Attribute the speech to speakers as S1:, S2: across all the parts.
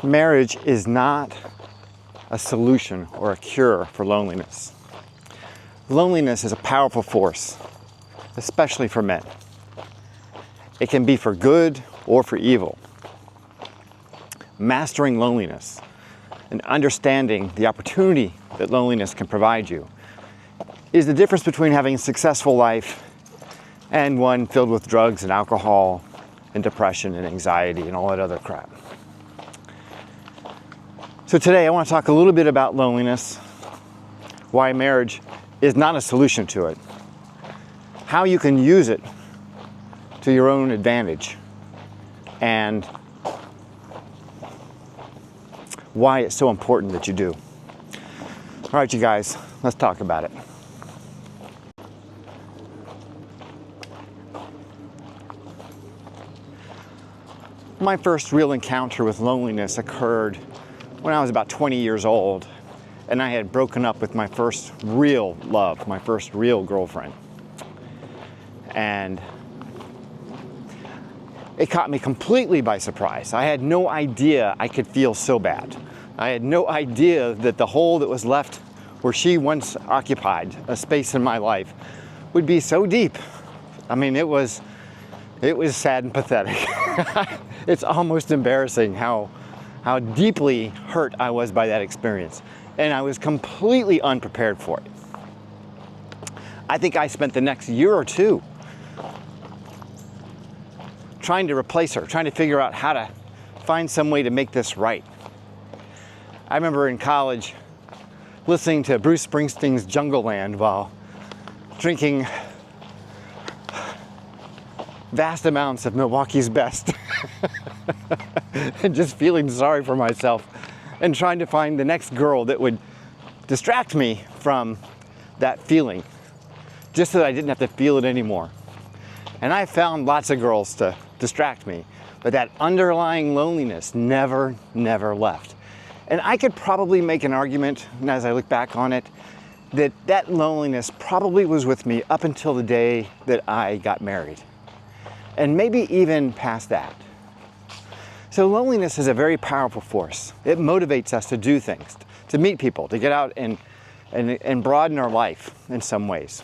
S1: Marriage is not a solution or a cure for loneliness. Loneliness is a powerful force, especially for men. It can be for good or for evil. Mastering loneliness and understanding the opportunity that loneliness can provide you is the difference between having a successful life and one filled with drugs and alcohol and depression and anxiety and all that other crap. So today I want to talk a little bit about loneliness, why marriage is not a solution to it, how you can use it to your own advantage, and why it's so important that you do. All right, you guys, let's talk about it. My first real encounter with loneliness occurred when I was about 20 years old, and I had broken up with my first real love, my first real girlfriend. And it caught me completely by surprise. I had no idea I could feel so bad. I had no idea that the hole that was left where she once occupied a space in my life would be so deep. I mean, it was sad and pathetic. It's almost embarrassing how deeply hurt I was by that experience. And I was completely unprepared for it. I think I spent the next year or two trying to replace her, trying to figure out how to find some way to make this right. I remember in college listening to Bruce Springsteen's Jungleland while drinking vast amounts of Milwaukee's Best and just feeling sorry for myself and trying to find the next girl that would distract me from that feeling, just so that I didn't have to feel it anymore. And I found lots of girls to distract me, but that underlying loneliness never left. And I could probably make an argument, and as I look back on it, that loneliness probably was with me up until the day that I got married, and maybe even past that. So loneliness is a very powerful force. It motivates us to do things, to meet people, to get out and broaden our life in some ways.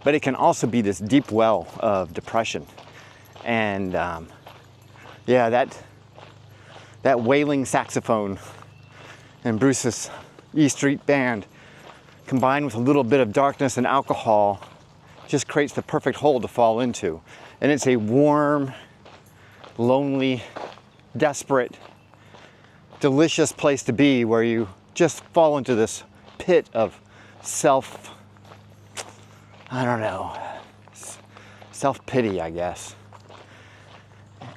S1: But it can also be this deep well of depression. And that wailing saxophone in Bruce's E Street Band, combined with a little bit of darkness and alcohol, just creates the perfect hole to fall into. And it's a warm, lonely, desperate, delicious place to be, where you just fall into this pit of self-pity, I guess.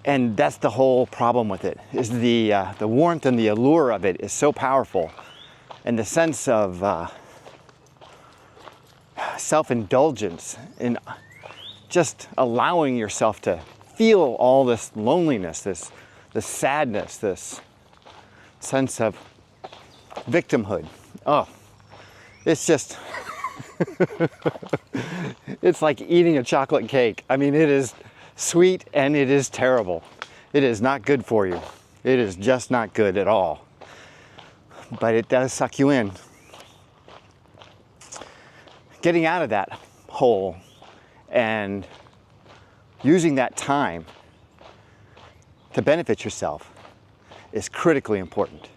S1: And that's the whole problem with it, is the warmth and the allure of it is so powerful. And the sense of self-indulgence in just allowing yourself to feel all this loneliness, this sadness, this sense of victimhood. Oh, it's just, it's like eating a chocolate cake. I mean, it is sweet and it is terrible. It is not good for you. It is just not good at all. But it does suck you in. Getting out of that hole and using that time to benefit yourself is critically important.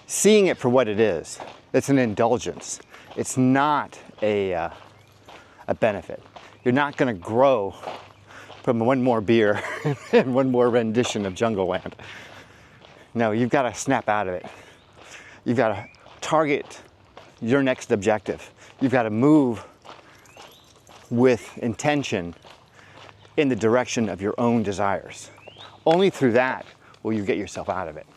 S1: Seeing it for what it is, it's an indulgence. It's not a benefit. You're not going to grow from one more beer and one more rendition of Jungleland. No, you've got to snap out of it. You've got to target your next objective. You've got to move with intention in the direction of your own desires. Only through that will you get yourself out of it.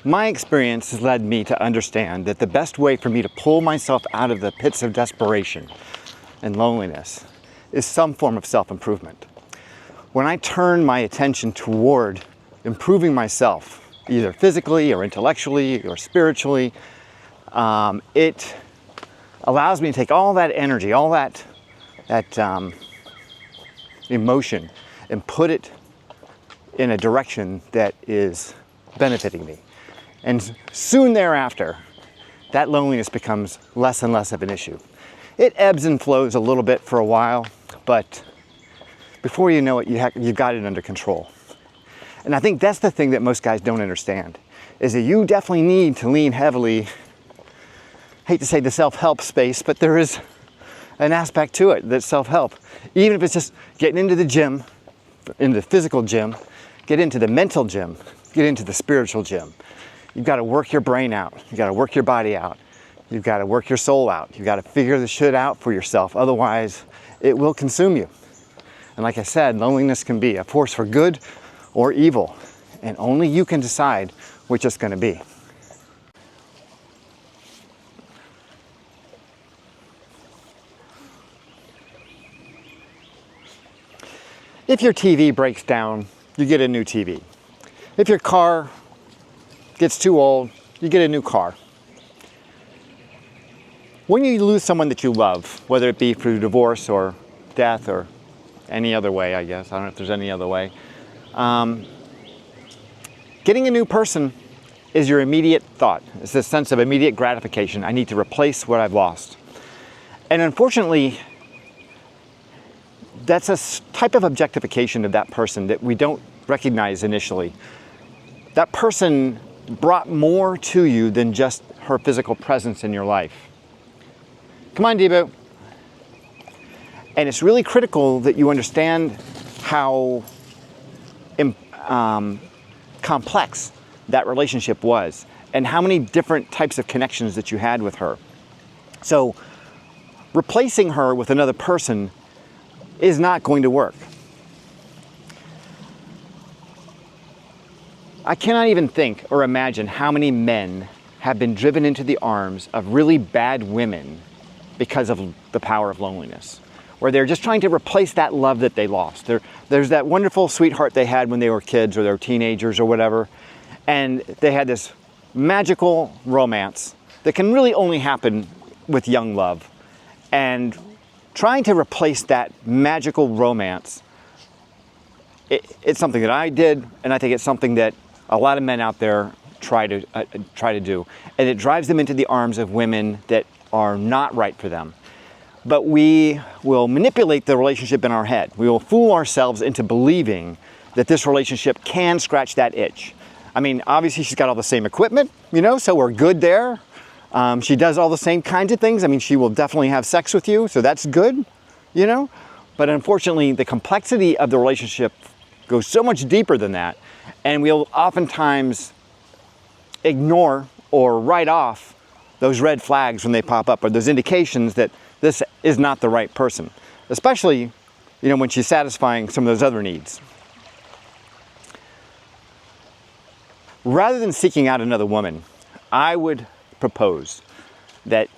S1: My experience has led me to understand that the best way for me to pull myself out of the pits of desperation and loneliness is some form of self-improvement. When I turn my attention toward improving myself either physically or intellectually or spiritually. It allows me to take all that energy, all that emotion, and put it in a direction that is benefiting me. And soon thereafter, that loneliness becomes less and less of an issue. It ebbs and flows a little bit for a while, but before you know it, you've got it under control. And I think that's the thing that most guys don't understand, is that you definitely need to lean heavily, hate to say the self-help space, but there is an aspect to it that's self-help. Even if it's just getting into the gym, into the physical gym, get into the mental gym, get into the spiritual gym. You've got to work your brain out. You've got to work your body out. You've got to work your soul out. You've got to figure the shit out for yourself. Otherwise, it will consume you. And like I said, loneliness can be a force for good or evil. And only you can decide which it's going to be. If your TV breaks down, you get a new TV. If your car gets too old, you get a new car. When you lose someone that you love, whether it be through divorce or death or any other way, I guess, I don't know if there's any other way, getting a new person is your immediate thought. It's this sense of immediate gratification. I need to replace what I've lost. And unfortunately, that's a type of objectification of that person that we don't recognize initially. That person brought more to you than just her physical presence in your life. Come on, Debo. And it's really critical that you understand how complex that relationship was and how many different types of connections that you had with her. So replacing her with another person is not going to work. I cannot even think or imagine how many men have been driven into the arms of really bad women because of the power of loneliness, where they're just trying to replace that love that they lost. There's that wonderful sweetheart they had when they were kids or they were teenagers or whatever, and they had this magical romance that can really only happen with young love. And trying to replace that magical romance, it's something that I did, and I think it's something that a lot of men out there try to do. And it drives them into the arms of women that are not right for them. But we will manipulate the relationship in our head. We will fool ourselves into believing that this relationship can scratch that itch. I mean, obviously she's got all the same equipment, so we're good there. She does all the same kinds of things. I mean, she will definitely have sex with you, so that's good, But unfortunately, the complexity of the relationship goes so much deeper than that, and we'll oftentimes ignore or write off those red flags when they pop up, or those indications that this is not the right person, especially, when she's satisfying some of those other needs. Rather than seeking out another woman, I would propose that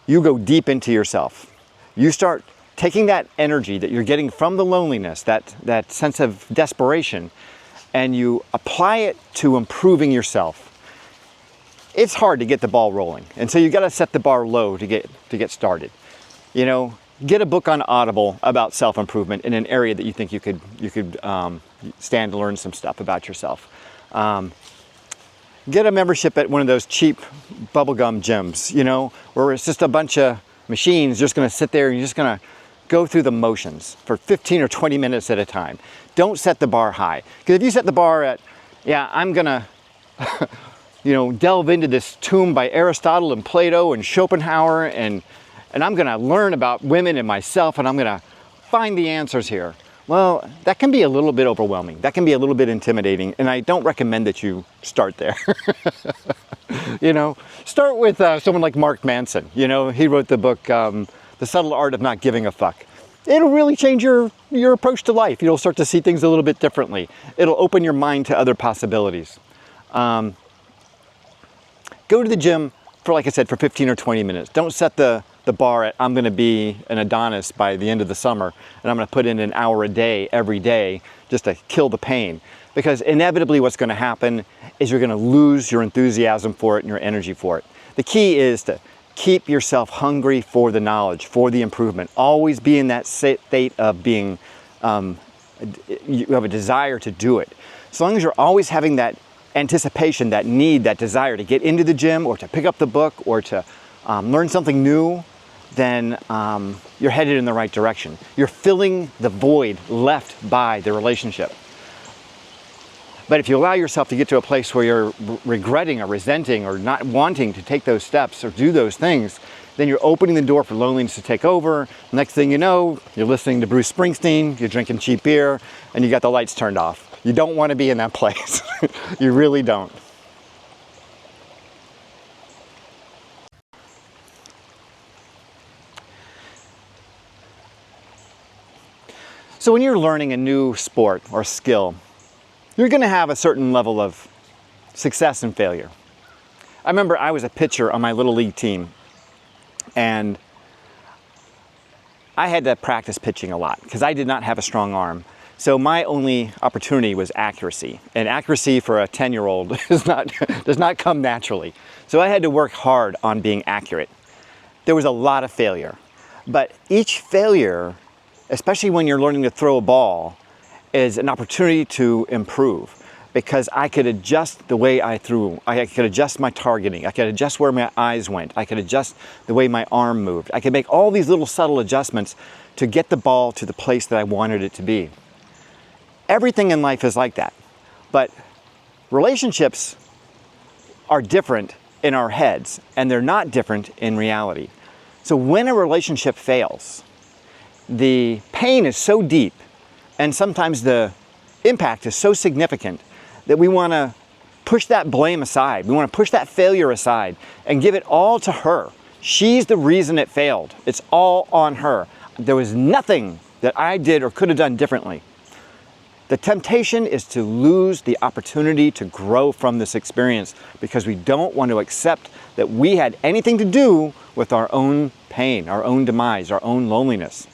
S1: you go deep into yourself. You start taking that energy that you're getting from the loneliness, that sense of desperation, and you apply it to improving yourself. It's hard to get the ball rolling, and so you got to set the bar low to get started. Get a book on Audible about self-improvement in an area that you think you could stand to learn some stuff about yourself. Get a membership at one of those cheap bubblegum gyms, where it's just a bunch of machines just going to sit there and you're just going to go through the motions for 15 or 20 minutes at a time. Don't set the bar high. Because if you set the bar at, I'm going to, delve into this tomb by Aristotle and Plato and Schopenhauer and I'm going to learn about women and myself and I'm going to find the answers here. Well, that can be a little bit overwhelming. That can be a little bit intimidating, and I don't recommend that you start there. Start with someone like Mark Manson. He wrote the book, The Subtle Art of Not Giving a Fuck. It'll really change your approach to life. You'll start to see things a little bit differently. It'll open your mind to other possibilities. Go to the gym for, like I said, for 15 or 20 minutes. Don't set the the bar at I'm going to be an Adonis by the end of the summer, and I'm going to put in an hour a day every day just to kill the pain. Because inevitably what's going to happen is you're going to lose your enthusiasm for it and your energy for it. The key is to keep yourself hungry for the knowledge, for the improvement. Always be in that state of being, you have a desire to do it. As long as you're always having that anticipation, that need, that desire to get into the gym or to pick up the book or to learn something new, then you're headed in the right direction. You're filling the void left by the relationship. But if you allow yourself to get to a place where you're regretting or resenting or not wanting to take those steps or do those things, then you're opening the door for loneliness to take over. Next thing you know, you're listening to Bruce Springsteen, you're drinking cheap beer, and you got the lights turned off. You don't want to be in that place. You really don't. So when you're learning a new sport or skill, you're going to have a certain level of success and failure. I remember I was a pitcher on my little league team, and I had to practice pitching a lot because I did not have a strong arm. So my only opportunity was accuracy, and accuracy for a 10-year-old does not come naturally. So I had to work hard on being accurate. There was a lot of failure, but each failure, especially when you're learning to throw a ball, is an opportunity to improve, because I could adjust the way I threw. I could adjust my targeting. I could adjust where my eyes went. I could adjust the way my arm moved. I could make all these little subtle adjustments to get the ball to the place that I wanted it to be. Everything in life is like that. But relationships are different in our heads, and they're not different in reality. So when a relationship fails, the pain is so deep, and sometimes the impact is so significant that we want to push that blame aside. We want to push that failure aside and give it all to her. She's the reason it failed. It's all on her. There was nothing that I did or could have done differently. The temptation is to lose the opportunity to grow from this experience because we don't want to accept that we had anything to do with our own pain, our own demise, our own loneliness.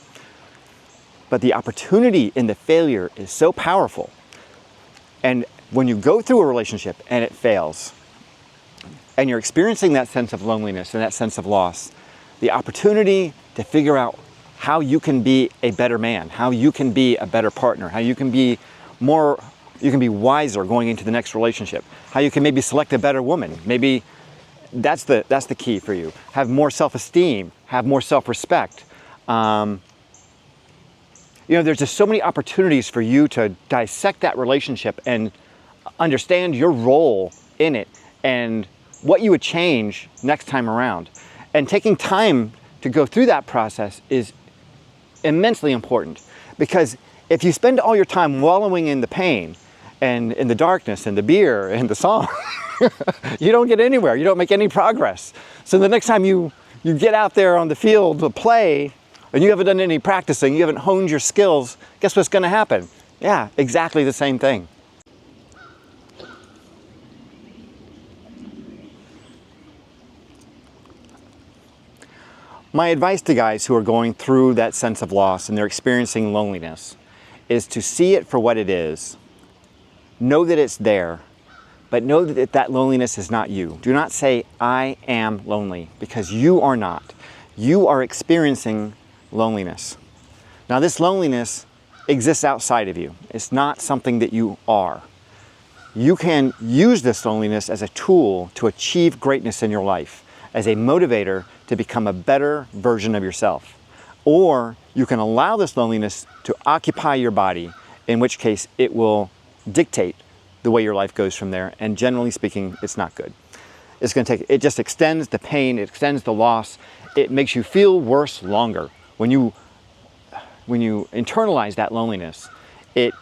S1: But the opportunity in the failure is so powerful. And when you go through a relationship and it fails, and you're experiencing that sense of loneliness and that sense of loss, the opportunity to figure out how you can be a better man, how you can be a better partner, how you can be wiser going into the next relationship, how you can maybe select a better woman. Maybe that's the key for you. Have more self-esteem, have more self-respect. There's just so many opportunities for you to dissect that relationship and understand your role in it and what you would change next time around. And taking time to go through that process is immensely important, because if you spend all your time wallowing in the pain and in the darkness and the beer and the song, you don't get anywhere. You don't make any progress. So the next time you get out there on the field to play, and you haven't done any practicing, you haven't honed your skills, guess what's going to happen? Yeah, exactly the same thing. My advice to guys who are going through that sense of loss and they're experiencing loneliness is to see it for what it is. Know that it's there, but know that that loneliness is not you. Do not say, I am lonely, because you are not. You are experiencing loneliness. Now, this loneliness exists outside of you. It's not something that you are. You can use this loneliness as a tool to achieve greatness in your life, as a motivator to become a better version of yourself. Or you can allow this loneliness to occupy your body, in which case it will dictate the way your life goes from there. And generally speaking, it's not good. It just extends the pain, it extends the loss, it makes you feel worse longer. When you internalize that loneliness, it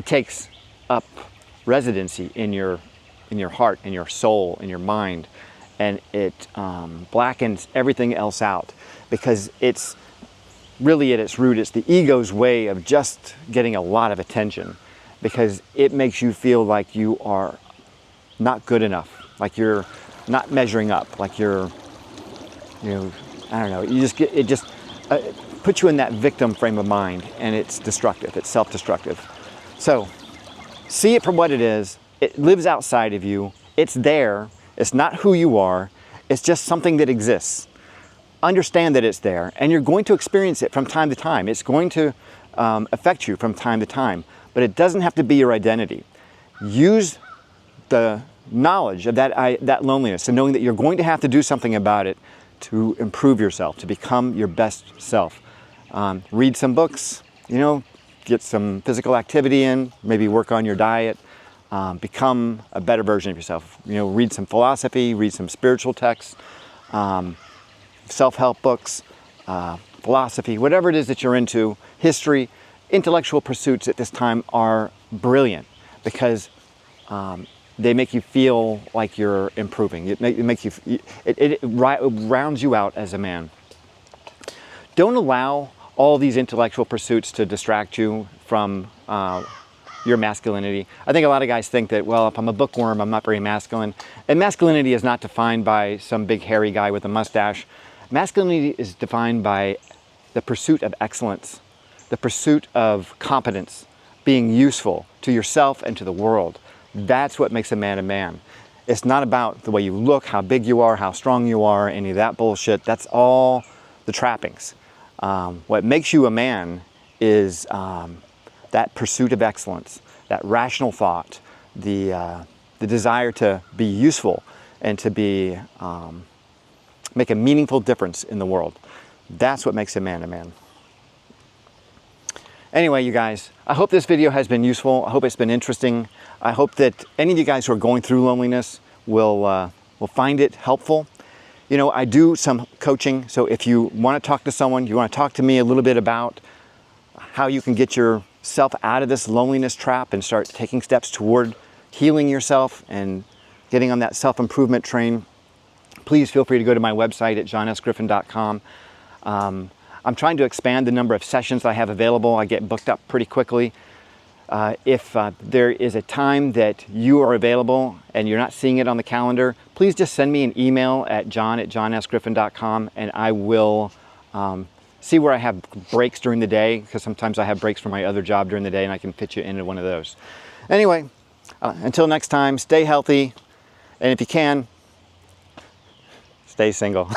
S1: takes up residency in your heart, in your soul, in your mind, and it blackens everything else out, because it's really at its root, it's the ego's way of just getting a lot of attention, because it makes you feel like you are not good enough, like you're not measuring up, like you're I don't know, you just get, it just puts you in that victim frame of mind, and it's destructive, it's self-destructive. So see it for what it is. It lives outside of you. It's there. It's not who you are. It's just something that exists. Understand that it's there, and you're going to experience it from time to time. It's going to affect you from time to time, but it doesn't have to be your identity. Use the knowledge of that loneliness and knowing that you're going to have to do something about it to improve yourself, to become your best self. Read some books, you know, get some physical activity in, maybe work on your diet, become a better version of yourself. You know, read some philosophy, read some spiritual texts, self-help books, philosophy, whatever it is that you're into, history. Intellectual pursuits at this time are brilliant because they make you feel like you're improving. It rounds you out as a man. Don't allow all these intellectual pursuits to distract you from your masculinity. I think a lot of guys think that, well, if I'm a bookworm, I'm not very masculine. And masculinity is not defined by some big hairy guy with a mustache. Masculinity is defined by the pursuit of excellence, the pursuit of competence, being useful to yourself and to the world. That's what makes a man. It's not about the way you look, how big you are, how strong you are, any of that bullshit. That's all the trappings. What makes you a man is that pursuit of excellence, that rational thought, the desire to be useful and to be make a meaningful difference in the world. That's what makes a man. Anyway, you guys, I hope this video has been useful. I hope it's been interesting. I hope that any of you guys who are going through loneliness will find it helpful. You know, I do some coaching, so if you want to talk to someone, you want to talk to me a little bit about how you can get yourself out of this loneliness trap and start taking steps toward healing yourself and getting on that self-improvement train, please feel free to go to my website at johnsgriffin.com. I'm trying to expand the number of sessions I have available. I get booked up pretty quickly. If there is a time that you are available and you're not seeing it on the calendar, please just send me an email at john@johnsgriffin.com, and I will see where I have breaks during the day, because sometimes I have breaks from my other job during the day and I can fit you into one of those. Anyway, until next time, stay healthy, and if you can, stay single.